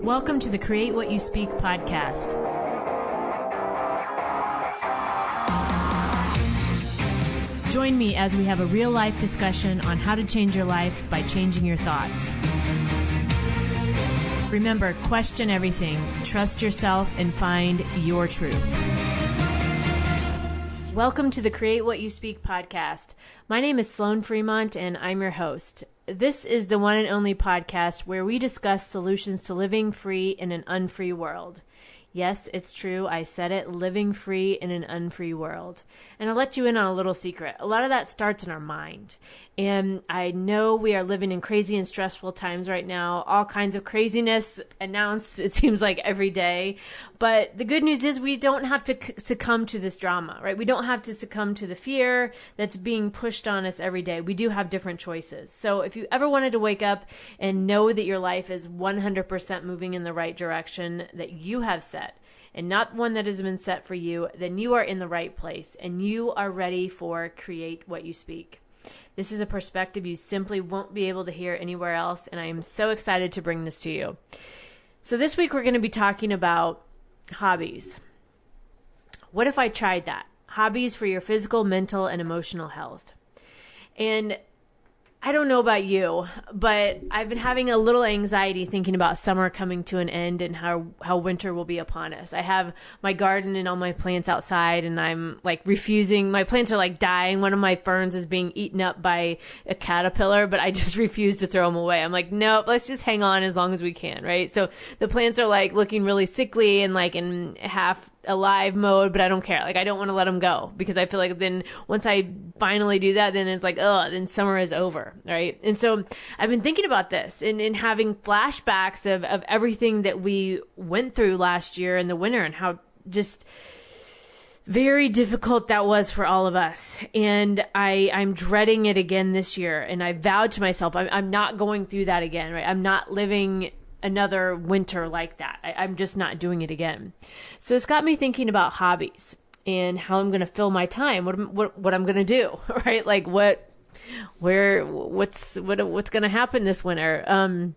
Welcome to the Create What You Speak podcast. Join me as we have a real-life discussion on how to change your life by changing your thoughts. Remember, question everything, trust yourself, and find your truth. Welcome to the Create What You Speak podcast. My name is Sloan Fremont, and I'm your host. This is the one and only podcast where we discuss solutions to living free in an unfree world. Yes, it's true. I said it, living free in an unfree world. And I'll let you in on a little secret. A lot of that starts in our mind. And I know we are living in crazy and stressful times right now. All kinds of craziness announced, it seems like, every day. But the good news is we don't have to succumb to this drama, right? We don't have to succumb to the fear that's being pushed on us every day. We do have different choices. So if you ever wanted to wake up and know that your life is 100% moving in the right direction that you have set, and not one that has been set for you, then you are in the right place and you are ready for Create What You Speak. This is a perspective you simply won't be able to hear anywhere else, and I am so excited to bring this to you. So this week we're going to be talking about hobbies. What if I tried that? Hobbies for your physical, mental, and emotional health. And I don't know about you, but I've been having a little anxiety thinking about summer coming to an end and how winter will be upon us. I have my garden and all my plants outside, and I'm like refusing. My plants are like dying. One of my ferns is being eaten up by a caterpillar, but I just refuse to throw them away. I'm like, nope, let's just hang on as long as we can, right? So the plants are like looking really sickly and like in half alive mode, but I don't care. Like, I don't want to let them go because I feel like then once I finally do that, then it's like, oh, then summer is over, right? And so I've been thinking about this and having flashbacks of everything that we went through last year in the winter and how just very difficult that was for all of us. And I'm dreading it again this year. And I vowed to myself, I'm not going through that again, right? I'm not living another winter like that. I'm just not doing it again. So it's got me thinking about hobbies and how I'm going to fill my time, what I'm going to do, right? Like what's going to happen this winter?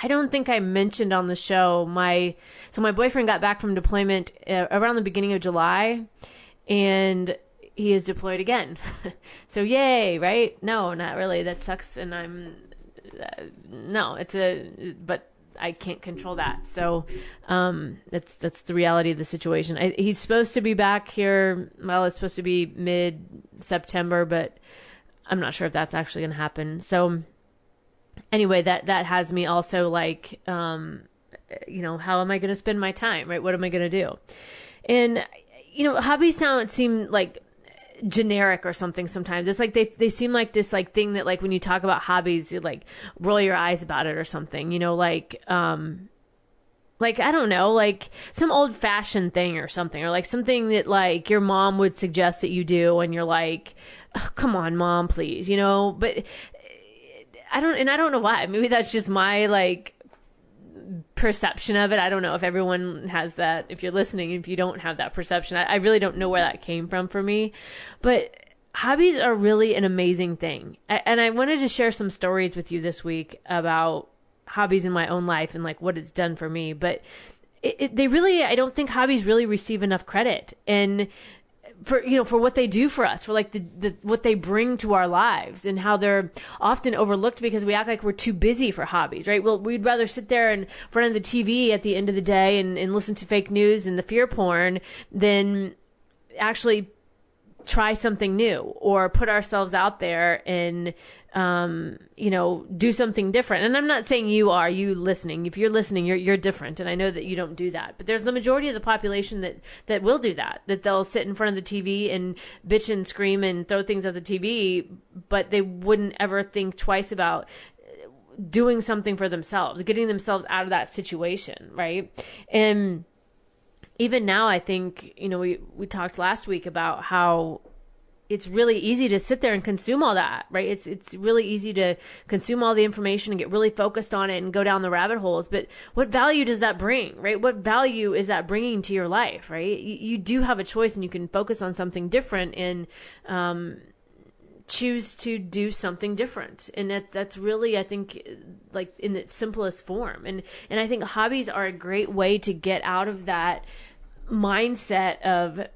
I don't think I mentioned on the show my boyfriend got back from deployment around the beginning of July, and he is deployed again. So yay, right? No, not really. That sucks. And but I can't control that. So, that's the reality of the situation. He's supposed to be back here. Well, it's supposed to be mid-September, but I'm not sure if that's actually going to happen. So anyway, that has me also like, how am I going to spend my time, right? What am I going to do? And, hobbies seem like generic or something sometimes. It's like they seem like this like thing that like when you talk about hobbies, you like roll your eyes about it or something, like I don't know, like some old fashioned thing or something, or like something that like your mom would suggest that you do and you're like, oh, come on, mom, please, but I don't know why. Maybe that's just my like perception of it. I don't know if everyone has that. If you're listening, if you don't have that perception, I really don't know where that came from for me. But hobbies are really an amazing thing. And I wanted to share some stories with you this week about hobbies in my own life and like what it's done for me. But I don't think hobbies really receive enough credit. And for what they do for us, for like what they bring to our lives, and how they're often overlooked because we act like we're too busy for hobbies, right? Well, we'd rather sit there in front of the TV at the end of the day and listen to fake news and the fear porn than actually try something new or put ourselves out there and, do something different. And I'm not saying you listening. If you're listening, you're different. And I know that you don't do that, but there's the majority of the population that will do that they'll sit in front of the TV and bitch and scream and throw things at the TV, but they wouldn't ever think twice about doing something for themselves, getting themselves out of that situation. Right. And even now, I think, we talked last week about how it's really easy to sit there and consume all that, right? It's really easy to consume all the information and get really focused on it and go down the rabbit holes. But what value does that bring, right? What value is that bringing to your life, right? You do have a choice, and you can focus on something different and choose to do something different. And that's really, I think, like in its simplest form. And I think hobbies are a great way to get out of that mindset of,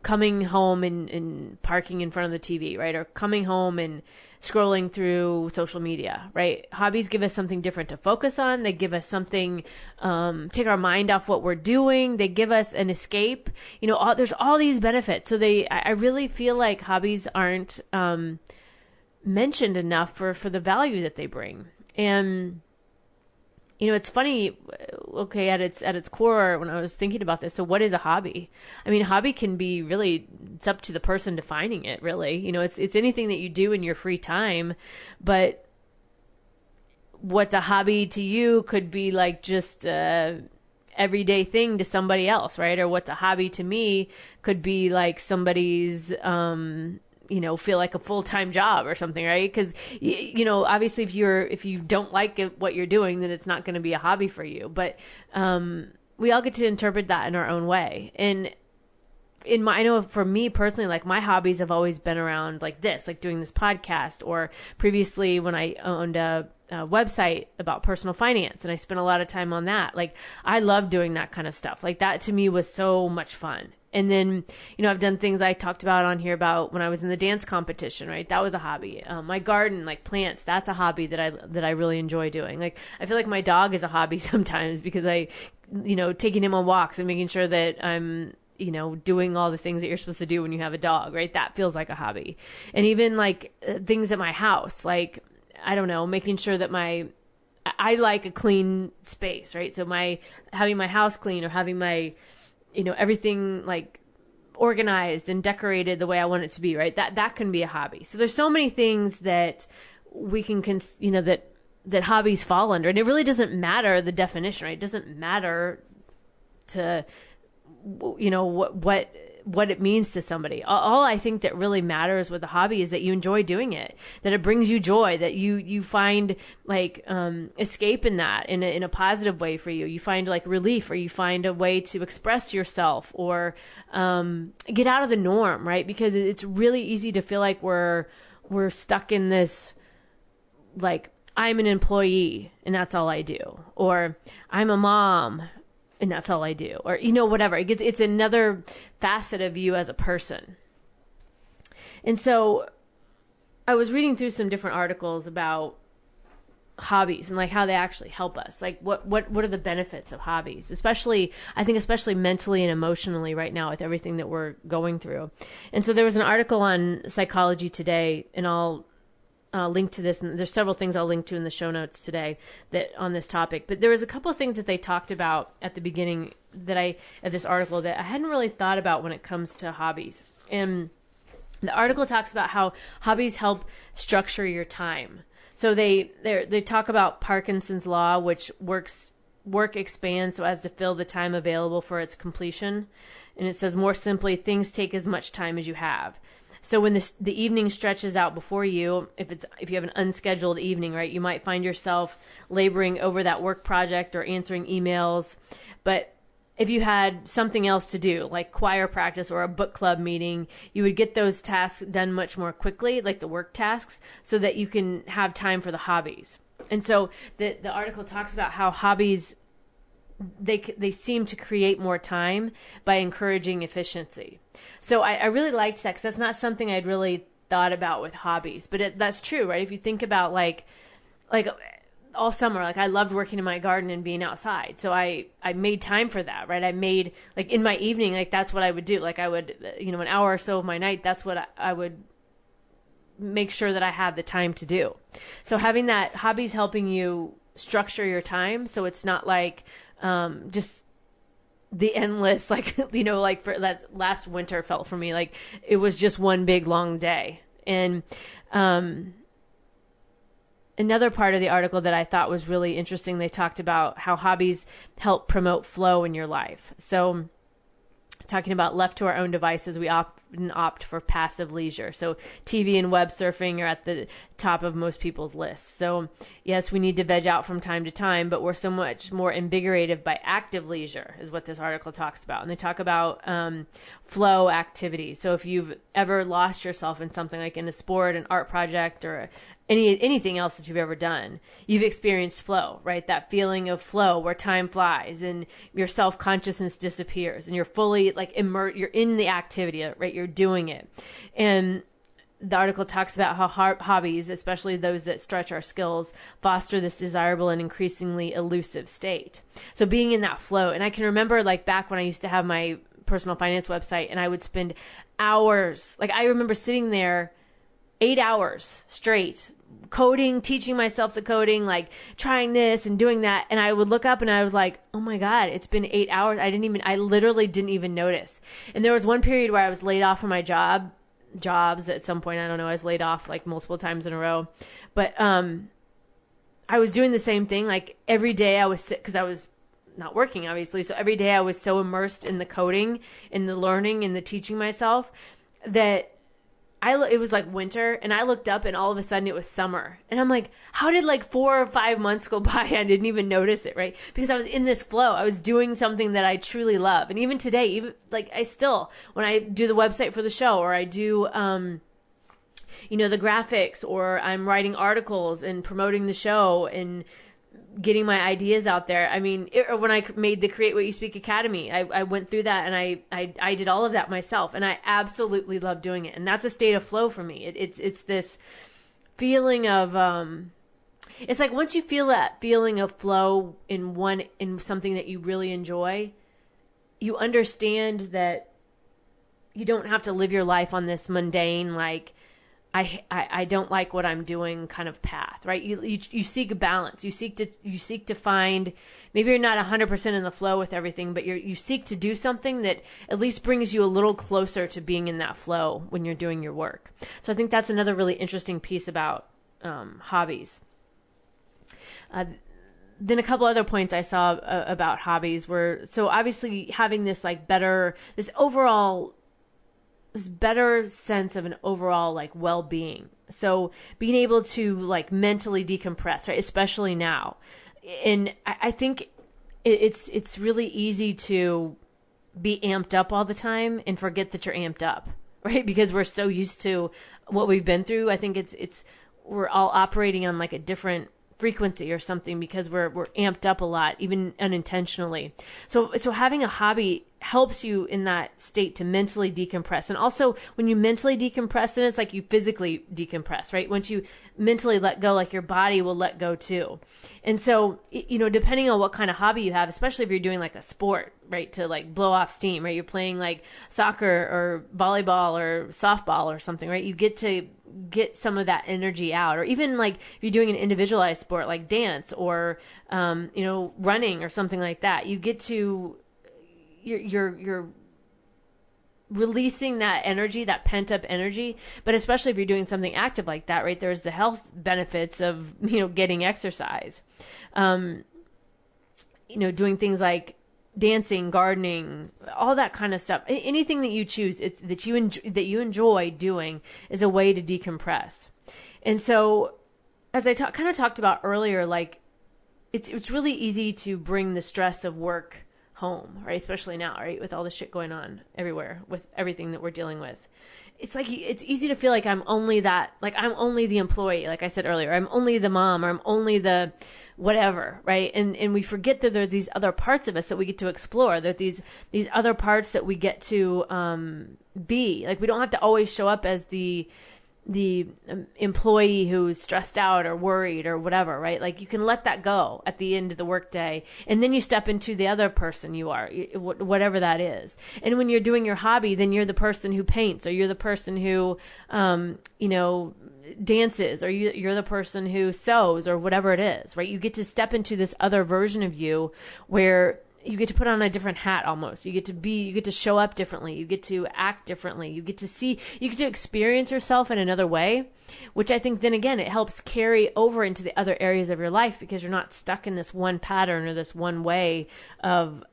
coming home and parking in front of the TV, right? Or coming home and scrolling through social media, right? Hobbies give us something different to focus on. They give us something, take our mind off what we're doing. They give us an escape. There's all these benefits. So I really feel like hobbies aren't mentioned enough for the value that they bring. And it's funny, okay, at its core, when I was thinking about this, so what is a hobby? I mean, a hobby can be really, it's up to the person defining it, really. It's anything that you do in your free time, but what's a hobby to you could be like just everyday thing to somebody else, right? Or what's a hobby to me could be like somebody's feel like a full-time job or something, right? Because obviously if you don't like what you're doing, then it's not going to be a hobby for you. But we all get to interpret that in our own way. And I know for me personally, like my hobbies have always been around like this, like doing this podcast, or previously when I owned a website about personal finance, and I spent a lot of time on that. Like I love doing that kind of stuff. Like that to me was so much fun. And then, I've done things I talked about on here about when I was in the dance competition, right? That was a hobby. My garden, like plants, that's a hobby that I really enjoy doing. Like, I feel like my dog is a hobby sometimes because taking him on walks and making sure that I'm, doing all the things that you're supposed to do when you have a dog, right? That feels like a hobby. And even like things at my house, like, I don't know, making sure that I like a clean space, right? So having my house clean or having my, everything like organized and decorated the way I want it to be, right? That can be a hobby. So there's so many things that we can, that hobbies fall under. And it really doesn't matter the definition, right? It doesn't matter to, what it means to somebody. All I think that really matters with a hobby is that you enjoy doing it, that it brings you joy, that you find like escape in that in a positive way for you. You find like relief, or you find a way to express yourself, or get out of the norm, right? Because it's really easy to feel like we're stuck in this, like, I'm an employee and that's all I do, or I'm a mom and that's all I do, or, whatever. It's another facet of you as a person. And so I was reading through some different articles about hobbies and like how they actually help us. Like what are the benefits of hobbies, especially mentally and emotionally right now with everything that we're going through. And so there was an article on Psychology Today, and I'll link to this, and there's several things I'll link to in the show notes today that on this topic. But there was a couple of things that they talked about at the beginning of this article that I hadn't really thought about when it comes to hobbies. And the article talks about how hobbies help structure your time. So they talk about Parkinson's law, which work expands so as to fill the time available for its completion. And it says, more simply, things take as much time as you have. So when the evening stretches out before you, if you have an unscheduled evening, right, you might find yourself laboring over that work project or answering emails. But if you had something else to do, like choir practice or a book club meeting, you would get those tasks done much more quickly, like the work tasks, so that you can have time for the hobbies. And so the article talks about how hobbies, they seem to create more time by encouraging efficiency. So I really liked that, because that's not something I'd really thought about with hobbies. But that's true, right? If you think about like all summer, like I loved working in my garden and being outside. So I made time for that, right? I made, like in my evening, like that's what I would do. Like I would, an hour or so of my night, that's what I would make sure that I had the time to do. So having that, hobbies helping you structure your time, so it's not like just the endless, like, like for that last winter felt for me like it was just one big long day. And another part of the article that I thought was really interesting, they talked about how hobbies help promote flow in your life. So talking about left to our own devices, we and opt for passive leisure. So TV and web surfing are at the top of most people's lists. So yes, we need to veg out from time to time, but we're so much more invigorated by active leisure is what this article talks about. And they talk about flow activity. So if you've ever lost yourself in something like in a sport, an art project, or anything else that you've ever done, you've experienced flow, right? That feeling of flow where time flies and your self-consciousness disappears and you're fully like immersed, you're in the activity, right? You're doing it. And the article talks about how hobbies, especially those that stretch our skills, foster this desirable and increasingly elusive state. So being in that flow. And I can remember like back when I used to have my personal finance website and I would spend hours, like I remember sitting there 8 hours straight, coding, teaching myself the coding, like trying this and doing that. And I would look up and I was like, oh my God, it's been 8 hours. I literally didn't even notice. And there was one period where I was laid off from my jobs at some point. I don't know. I was laid off like multiple times in a row, but, I was doing the same thing. Like every day I was sick because I was not working, obviously. So every day I was so immersed in the coding, in the learning, in the teaching myself that it was like winter and I looked up and all of a sudden it was summer. And I'm like, how did like 4 or 5 months go by? I didn't even notice it, right? Because I was in this flow. I was doing something that I truly love. And even today, even like when I do the website for the show or I do, the graphics or I'm writing articles and promoting the show and getting my ideas out there. I mean, when I made the Create What You Speak Academy, I went through that and I did all of that myself and I absolutely love doing it. And that's a state of flow for me. It's this feeling of, it's like once you feel that feeling of flow in something that you really enjoy, you understand that you don't have to live your life on this mundane, like, I don't like what I'm doing kind of path, right? You seek a balance. You seek to find, maybe you're not 100% in the flow with everything, but you seek to do something that at least brings you a little closer to being in that flow when you're doing your work. So I think that's another really interesting piece about hobbies. Then a couple other points I saw about hobbies were, so obviously having this better sense of an overall like well-being. So being able to like mentally decompress, right? Especially now. And I think it's really easy to be amped up all the time and forget that you're amped up, right? Because we're so used to what we've been through. I think we're all operating on like a different frequency or something because we're amped up a lot, even unintentionally. So having a hobby helps you in that state to mentally decompress. And also when you mentally decompress, then it's like you physically decompress, right? Once you mentally let go, like your body will let go too. And so, depending on what kind of hobby you have, especially if you're doing like a sport, right? To like blow off steam, right? You're playing like soccer or volleyball or softball or something, right? You get to get some of that energy out. Or even like if you're doing an individualized sport like dance or, running or something like that, you get to, you're releasing that energy, that pent up energy. But especially if you're doing something active like that, right? There's the health benefits of, getting exercise, doing things like dancing, gardening, all that kind of stuff. Anything that you choose, that you enjoy doing is a way to decompress. And so as I kind of talked about earlier, like it's really easy to bring the stress of work home, right? Especially now, right? With all the shit going on everywhere, with everything that we're dealing with. It's like, it's easy to feel like I'm only the employee, like I said earlier, I'm only the mom, or I'm only the whatever, right? And we forget that there are these other parts of us that we get to explore, that these other parts that we get to be. Like, we don't have to always show up as the employee who's stressed out or worried or whatever, right? Like, you can let that go at the end of the workday, and then you step into the other person you are, whatever that is. And when you're doing your hobby, then you're the person who paints, or you're the person who, dances, or you're the person who sews, or whatever it is, right? You get to step into this other version of you where you get to put on a different hat almost. You get to show up differently. You get to act differently. You get to experience yourself in another way, which I think then again, it helps carry over into the other areas of your life because you're not stuck in this one pattern or this one way of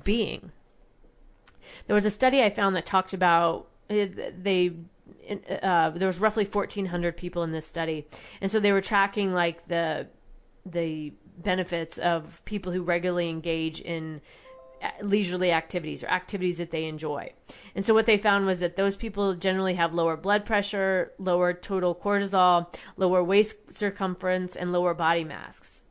being. There was a study I found that talked about there was roughly 1,400 people in this study, and so they were tracking like the benefits of people who regularly engage in leisurely activities or activities that they enjoy. And so what they found was that those people generally have lower blood pressure, lower total cortisol, lower waist circumference, and lower body mass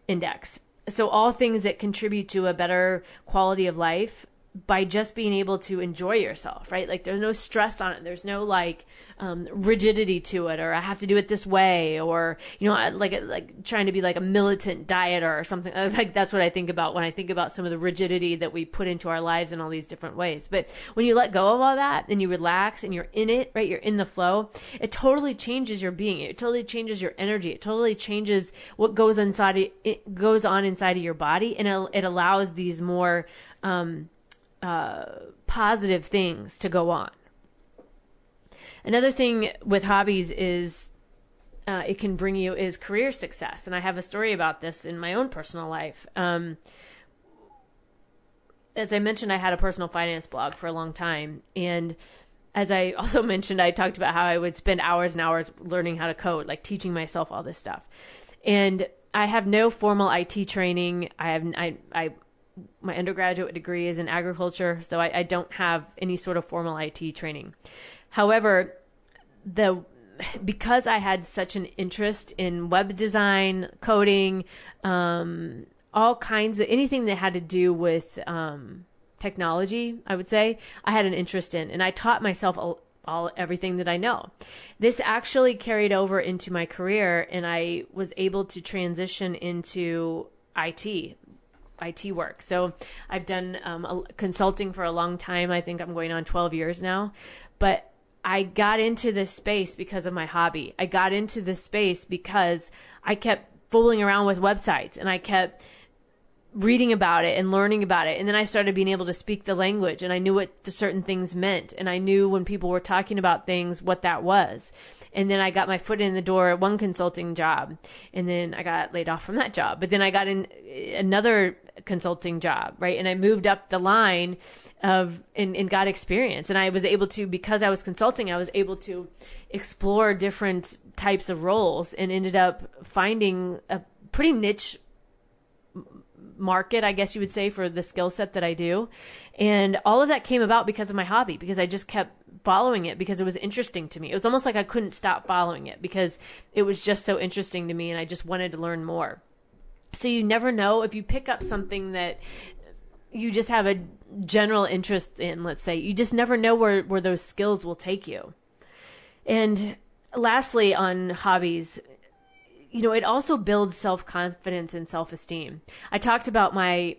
index. So all things that contribute to a better quality of life by just being able to enjoy yourself, right? Like there's no stress on it. There's no like rigidity to it, or I have to do it this way, or, you know, like trying to be like a militant dieter or something. Like that's what I think about when I think about some of the rigidity that we put into our lives in all these different ways. But when you let go of all that and you relax and you're in it, right? You're in the flow. It totally changes your being. It totally changes your energy. It totally changes what goes on inside of your body, and it allows these more positive things to go on. Another thing with hobbies is it can bring you is career success. And I have a story about this in my own personal life. As I mentioned, I had a personal finance blog for a long time. And as I also mentioned, I talked about how I would spend hours and hours learning how to code, like teaching myself all this stuff. And I have no formal IT training. My undergraduate degree is in agriculture, so I don't have any sort of formal IT training. However, because I had such an interest in web design, coding, all kinds of anything that had to do with technology, I would say, I had an interest in, and I taught myself everything that I know. This actually carried over into my career, and I was able to transition into IT work. So I've done consulting for a long time. I think I'm going on 12 years now. But I got into this space because of my hobby. I got into this space because I kept fooling around with websites, and I kept reading about it and learning about it. And then I started being able to speak the language, and I knew what the certain things meant. And I knew when people were talking about things, what that was. And then I got my foot in the door at one consulting job, and then I got laid off from that job. But then I got in another consulting job, right? And I moved up the line and got experience. And I was able to, because I was consulting, I was able to explore different types of roles and ended up finding a pretty niche market, I guess you would say, for the skill set that I do. And all of that came about because of my hobby, because I just kept following it because it was interesting to me. It was almost like I couldn't stop following it because it was just so interesting to me, and I just wanted to learn more. So you never know, if you pick up something that you just have a general interest in, let's say, you just never know where those skills will take you. And lastly, on hobbies, you know, it also builds self-confidence and self-esteem. I talked about my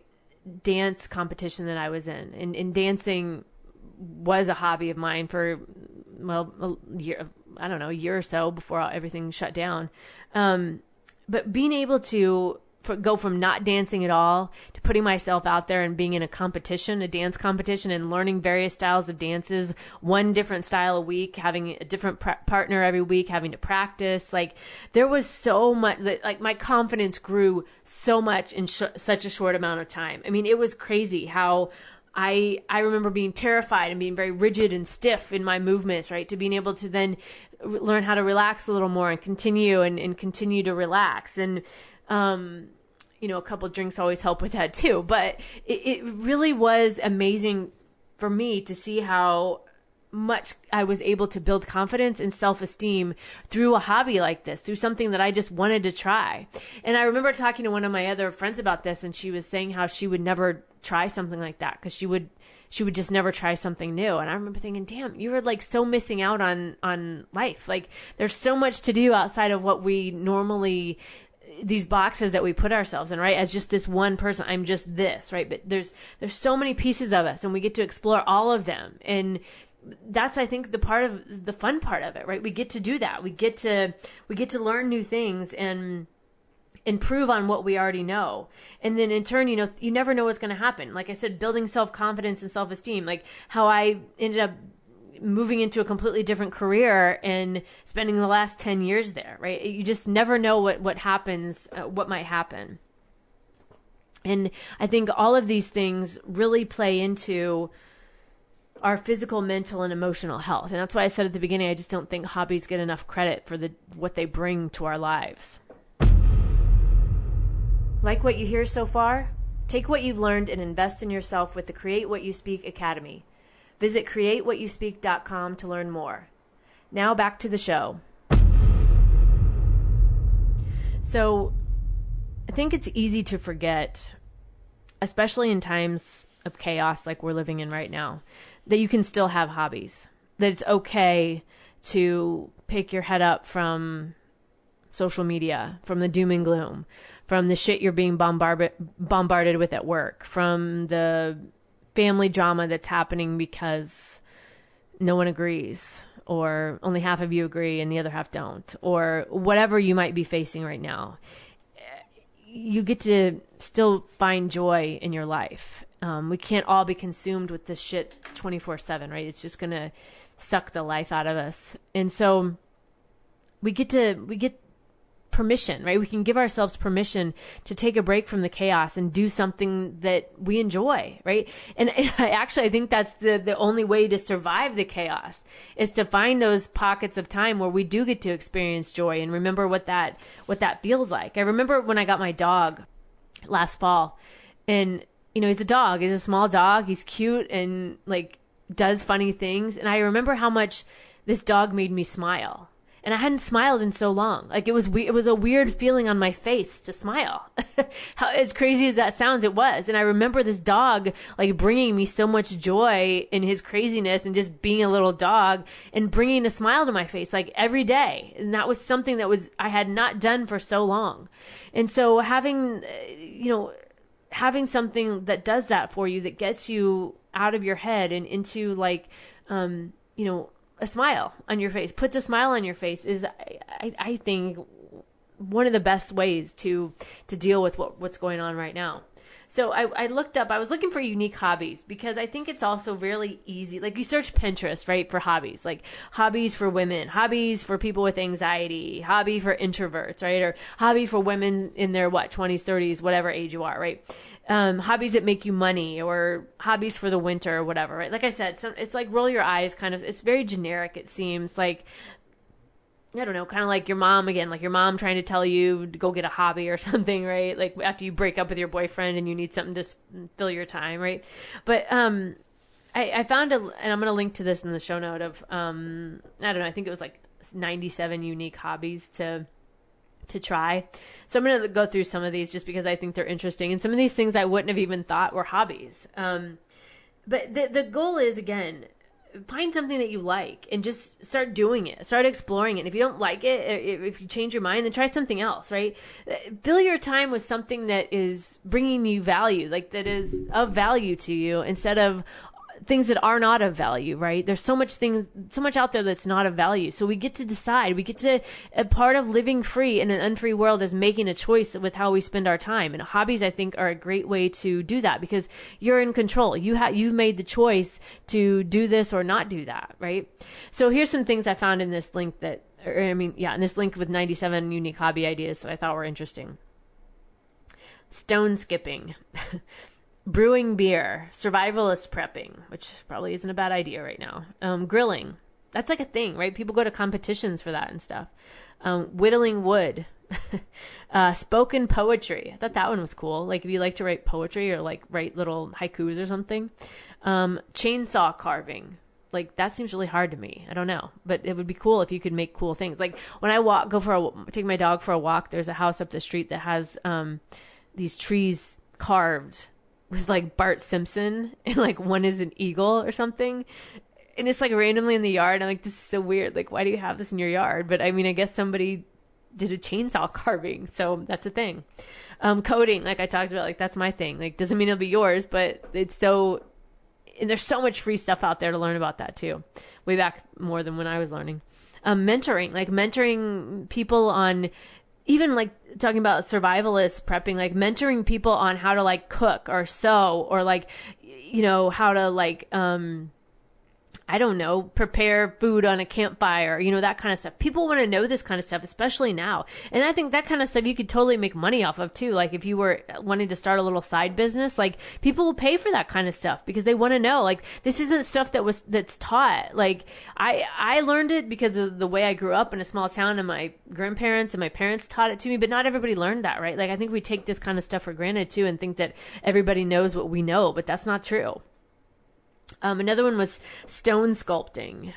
dance competition that I was in, and dancing was a hobby of mine for, well, a year or so before everything shut down. But being able to go from not dancing at all to putting myself out there and being in a competition, a dance competition, and learning various styles of dances, one different style a week, having a different partner every week, having to practice. Like, there was so much that, like, my confidence grew so much in such a short amount of time. I mean, it was crazy how I remember being terrified and being very rigid and stiff in my movements, right? To being able to then learn how to relax a little more and continue to relax. And, you know, a couple of drinks always help with that too. But it really was amazing for me to see how much I was able to build confidence and self-esteem through a hobby like this, through something that I just wanted to try. And I remember talking to one of my other friends about this, and she was saying how she would never try something like that because she would just never try something new. And I remember thinking, damn, you were like so missing out on life. Like, there's so much to do outside of what we normally, these boxes that we put ourselves in, right? As just this one person, I'm just this, right? But there's so many pieces of us, and we get to explore all of them. And that's, I think, the fun part of it, right? We get to do that. We get to learn new things and improve on what we already know. And then in turn, you know, you never know what's going to happen. Like I said, building self-confidence and self-esteem, like how I ended up moving into a completely different career and spending the last 10 years there, right? You just never know what happens, what might happen. And I think all of these things really play into our physical, mental, and emotional health. And that's why I said at the beginning, I just don't think hobbies get enough credit for what they bring to our lives. Like what you hear so far? Take what you've learned and invest in yourself with the Create What You Speak Academy. Visit createwhatyouspeak.com to learn more. Now back to the show. So I think it's easy to forget, especially in times of chaos like we're living in right now, that you can still have hobbies, that it's okay to pick your head up from social media, from the doom and gloom, from the shit you're being bombarded with at work, from the family drama that's happening because no one agrees, or only half of you agree and the other half don't, or whatever you might be facing right now. You get to still find joy in your life. We can't all be consumed with this shit 24/7, right? It's just going to suck the life out of us. And so we get permission, right? We can give ourselves permission to take a break from the chaos and do something that we enjoy, right? And I think that's the only way to survive the chaos, is to find those pockets of time where we do get to experience joy and remember what that feels like. I remember when I got my dog last fall, and he's a dog. He's a small dog. He's cute and like does funny things. And I remember how much this dog made me smile. And I hadn't smiled in so long. Like it was a weird feeling on my face to smile. How, as crazy as that sounds, it was. And I remember this dog like bringing me so much joy in his craziness and just being a little dog and bringing a smile to my face like every day. And that was something that I had not done for so long. And so having something that does that for you, that gets you out of your head and into like, a smile on your face, puts a smile on your face, is, I think, one of the best ways to deal with what's going on right now. So I was looking for unique hobbies, because I think it's also really easy. Like you search Pinterest, right, for hobbies, like hobbies for women, hobbies for people with anxiety, hobby for introverts, right? Or hobby for women in their 20s, 30s, whatever age you are, right? Hobbies that make you money, or hobbies for the winter or whatever, right? Like I said, so it's like roll your eyes kind of, it's very generic. It seems like, I don't know, kind of like your mom again, like your mom trying to tell you to go get a hobby or something, right? Like after you break up with your boyfriend and you need something to fill your time, right? But, I found and I'm going to link to this in the show note of, I don't know, I think it was like 97 unique hobbies to try. So I'm going to go through some of these just because I think they're interesting. And some of these things I wouldn't have even thought were hobbies. But the goal is, again, find something that you like and just start doing it. Start exploring it. And if you don't like it, if you change your mind, then try something else, right? Fill your time with something that is bringing you value, like that is of value to you, instead of things that are not of value, right? There's so much out there that's not of value. So we get to decide. We get to, a part of living free in an unfree world is making a choice with how we spend our time. And hobbies, I think, are a great way to do that, because you're in control. You've made the choice to do this or not do that, right? So here's some things I found in this link in this link with 97 unique hobby ideas that I thought were interesting. Stone skipping. Brewing beer, survivalist prepping, which probably isn't a bad idea right now. Grilling, that's like a thing, right? People go to competitions for that and stuff. Whittling wood, spoken poetry. I thought that one was cool. Like if you like to write poetry or like write little haikus or something. Chainsaw carving. Like that seems really hard to me. I don't know, but it would be cool if you could make cool things. Like when I take my dog for a walk, there's a house up the street that has these trees carved with like Bart Simpson, and like one is an eagle or something, and it's like randomly in the yard. I'm like, this is so weird. Like, why do you have this in your yard? But I mean, I guess somebody did a chainsaw carving, so that's a thing. Coding, like I talked about, like that's my thing. Like, doesn't mean it'll be yours, but it's so, and there's so much free stuff out there to learn about that too. Way back more than when I was learning. Mentoring people on, even like talking about survivalist prepping, like mentoring people on how to like cook or sew, or like, how to like, I don't know, prepare food on a campfire, that kind of stuff. People want to know this kind of stuff, especially now. And I think that kind of stuff you could totally make money off of too. Like if you were wanting to start a little side business, like people will pay for that kind of stuff because they want to know, like this isn't stuff that's taught. Like I learned it because of the way I grew up in a small town and my grandparents and my parents taught it to me, but not everybody learned that, right? Like I think we take this kind of stuff for granted too and think that everybody knows what we know, but that's not true. Another one was stone sculpting,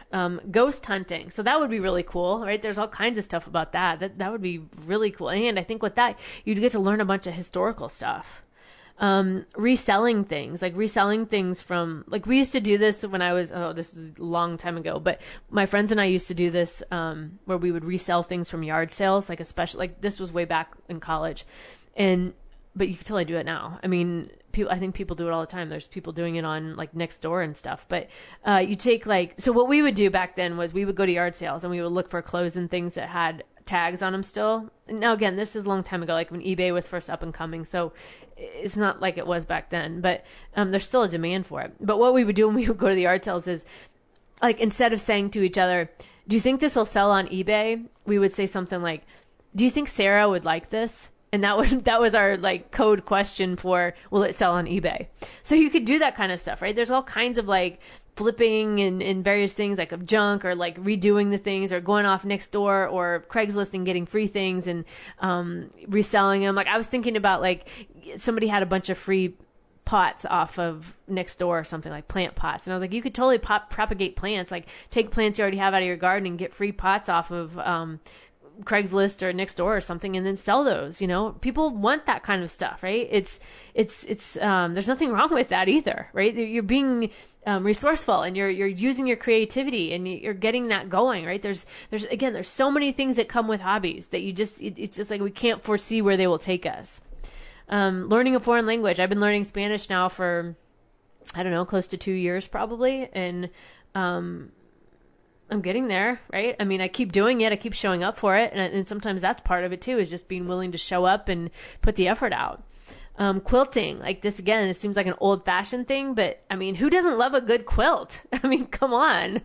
ghost hunting. So that would be really cool, right? There's all kinds of stuff about that. That would be really cool. And I think with that, you'd get to learn a bunch of historical stuff. Reselling things from, like we used to do this when I was, this is a long time ago, but my friends and I used to do this, where we would resell things from yard sales, like especially, like this was way back in college. But you can totally do it now. I mean, I think people do it all the time. There's people doing it on like Nextdoor and stuff. But you take so what we would do back then was we would go to yard sales and we would look for clothes and things that had tags on them still. Now, again, this is a long time ago, like when eBay was first up and coming. So it's not like it was back then, but there's still a demand for it. But what we would do when we would go to the yard sales is, like, instead of saying to each other, do you think this will sell on eBay? We would say something like, do you think Sarah would like this? And that was our like code question for, will it sell on eBay? So you could do that kind of stuff, right? There's all kinds of like flipping and various things like of junk, or like redoing the things, or going off Nextdoor or Craigslist and getting free things and reselling them. Like I was thinking about, like, somebody had a bunch of free pots off of Nextdoor or something, like plant pots. And I was like, you could totally propagate plants, like take plants you already have out of your garden and get free pots off of Craigslist or Nextdoor or something, and then sell those. People want that kind of stuff, right? It's there's nothing wrong with that either, right? You're being resourceful, and you're using your creativity, and you're getting that going, right? There's so many things that come with hobbies that it's just like we can't foresee where they will take us. Learning a foreign language. I've been learning Spanish now for, I don't know, close to 2 years probably, and I'm getting there, right? I mean, I keep doing it. I keep showing up for it. And sometimes that's part of it too, is just being willing to show up and put the effort out. Quilting, like this, again, it seems like an old fashioned thing, but I mean, who doesn't love a good quilt? I mean, come on.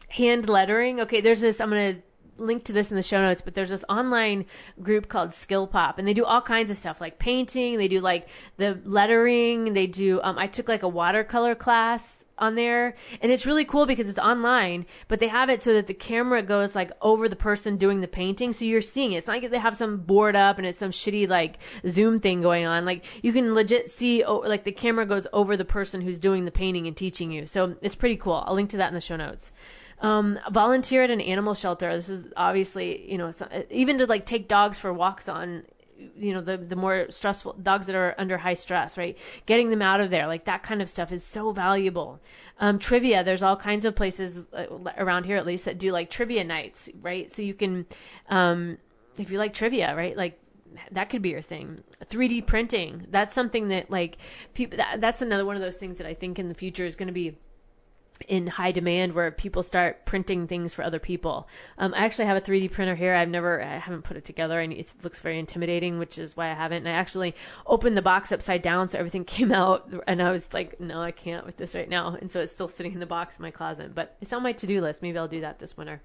Hand lettering. Okay. There's this, I'm going to link to this in the show notes, but there's this online group called Skill Pop, and they do all kinds of stuff like painting. They do like the lettering. They do, I took like a watercolor class on there, and it's really cool because it's online, but they have it so that the camera goes like over the person doing the painting, so you're seeing it. It's not like they have some board up and it's some shitty like Zoom thing going on. Like you can legit see, like the camera goes over the person who's doing the painting and teaching you. So it's pretty cool. I'll link to that in the show notes. Volunteer at an animal shelter. This is obviously, even to like take dogs for walks on, the more stressful dogs that are under high stress, right? Getting them out of there, like that kind of stuff is so valuable. Trivia, there's all kinds of places around here, at least, that do like trivia nights, right? So you can, if you like trivia, right? Like that could be your thing. 3D printing. That's something that like people, that's another one of those things that I think in the future is going to be in high demand, where people start printing things for other people. I actually have a 3D printer here. I haven't put it together, and it looks very intimidating, which is why I haven't. And I actually opened the box upside down so everything came out, and I was like, no, I can't with this right now. And so it's still sitting in the box in my closet, but it's on my to-do list. Maybe I'll do that this winter.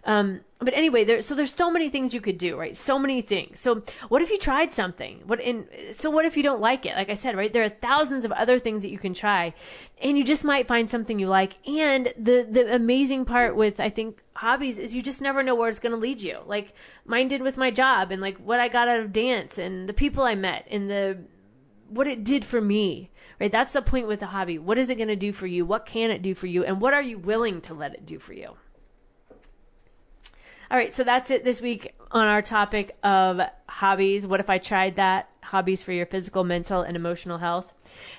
But anyway, there's so many things you could do, right? So many things. So what if you tried something? What if you don't like it? Like I said, right? There are thousands of other things that you can try, and you just might find something you like. And the amazing part with, I think, hobbies is you just never know where it's going to lead you. Like mine did with my job, and like what I got out of dance, and the people I met, and what it did for me, right? That's the point with a hobby. What is it going to do for you? What can it do for you? And what are you willing to let it do for you? All right, so that's it this week on our topic of hobbies. What if I tried that? Hobbies for your physical, mental, and emotional health.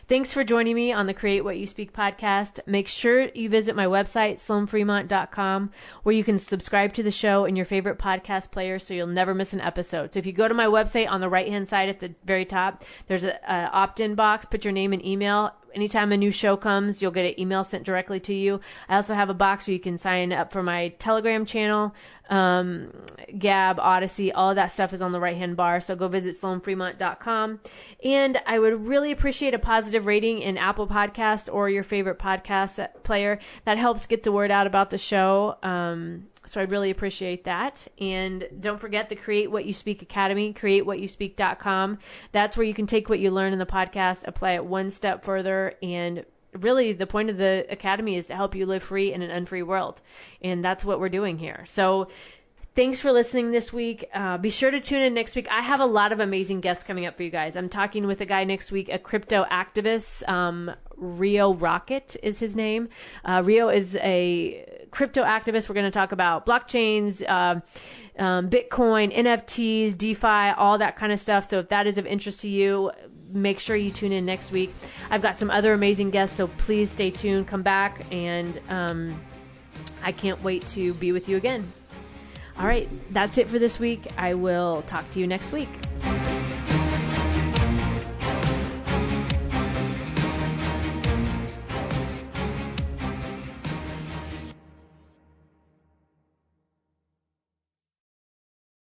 Thanks for joining me on the Create What You Speak podcast. Make sure you visit my website, sloanfremont.com, where you can subscribe to the show in your favorite podcast player so you'll never miss an episode. So if you go to my website, on the right-hand side at the very top, there's an opt-in box. Put your name and email anytime a new show comes, you'll get an email sent directly to you. I also have a box where you can sign up for my Telegram channel. Gab, Odyssey, all of that stuff is on the right-hand bar. So go visit SloanFremont.com. And I would really appreciate a positive rating in Apple Podcast or your favorite podcast player. That helps get the word out about the show. So I'd really appreciate that. And don't forget the Create What You Speak Academy, createwhatyouspeak.com. That's where you can take what you learn in the podcast, apply it one step further, and really the point of the academy is to help you live free in an unfree world. And that's what we're doing here. So thanks for listening this week. Be sure to tune in next week. I have a lot of amazing guests coming up for you guys. I'm talking with a guy next week, a crypto activist. Rio Rocket is his name. Rio is a crypto activist. We're going to talk about blockchains, Bitcoin, NFTs, DeFi, all that kind of stuff. So if that is of interest to you, make sure you tune in next week. I've got some other amazing guests, so please stay tuned. Come back, and I can't wait to be with you again. All right, that's it for this week. I will talk to you next week.